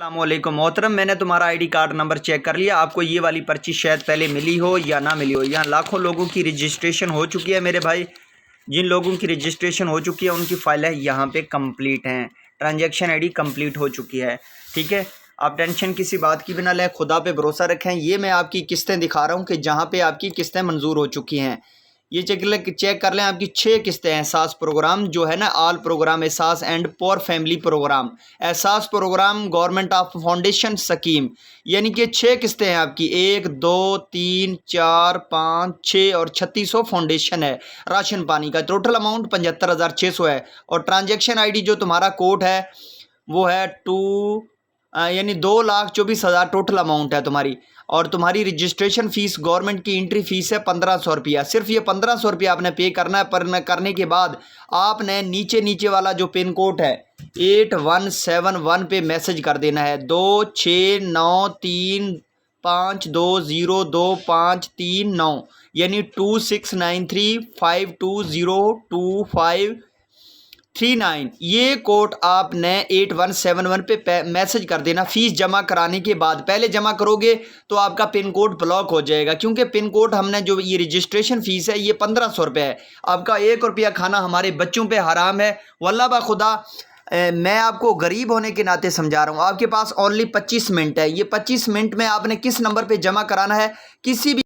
अस्सलामुअलैकुम मोहतरम, मैंने तुम्हारा आईडी कार्ड नंबर चेक कर लिया। आपको ये वाली पर्ची शायद पहले मिली हो या ना मिली हो। यहाँ लाखों लोगों की रजिस्ट्रेशन हो चुकी है मेरे भाई। जिन लोगों की रजिस्ट्रेशन हो चुकी है उनकी फ़ाइल है यहाँ पे कंप्लीट हैं। ट्रांजैक्शन आईडी कंप्लीट हो चुकी है। ठीक है, आप टेंशन किसी बात की भी ना लें, खुदा पे भरोसा रखें। ये मैं आपकी किस्तें दिखा रहा हूँ कि जहाँ पे आपकी किस्तें मंजूर हो चुकी हैं। ये चेक कर लें, आपकी 6 किस्तें हैं। एहसास प्रोग्राम जो है ना, all programme Ehsaas and poor family programme, Ehsaas programme government of foundation scheme, यानी कि 6 किस्तें हैं आपकी। 1 2 3 4 5 6 और 3600 फाउंडेशन है राशन पानी का। टोटल अमाउंट 75,600 है। और ट्रांजेक्शन आईडी जो तुम्हारा कोड है वो है यानी 2,24,000 टोटल अमाउंट है तुम्हारी। और तुम्हारी रजिस्ट्रेशन फ़ीस गवर्नमेंट की एंट्री फ़ीस है 1500 रुपया। सिर्फ ये 1500 रुपया आपने पे करना है। पर करने के बाद आपने नीचे वाला जो पिन कोड है 8171 पे मैसेज कर देना है 269352022539, यानी 269352022539। ये कोड आपने 8171 पे मैसेज कर देना फ़ीस जमा कराने के बाद। पहले जमा करोगे तो आपका पिन कोड ब्लॉक हो जाएगा, क्योंकि पिन कोड हमने जो ये रजिस्ट्रेशन फ़ीस है ये 1500 रुपये है। आपका 1 रुपया खाना हमारे बच्चों पे हराम है। वल्लाह बा खुदा, मैं आपको गरीब होने के नाते समझा रहा हूँ। आपके पास ओनली 25 मिनट है। ये 25 मिनट में आपने किस नंबर पर जमा कराना है, किसी भी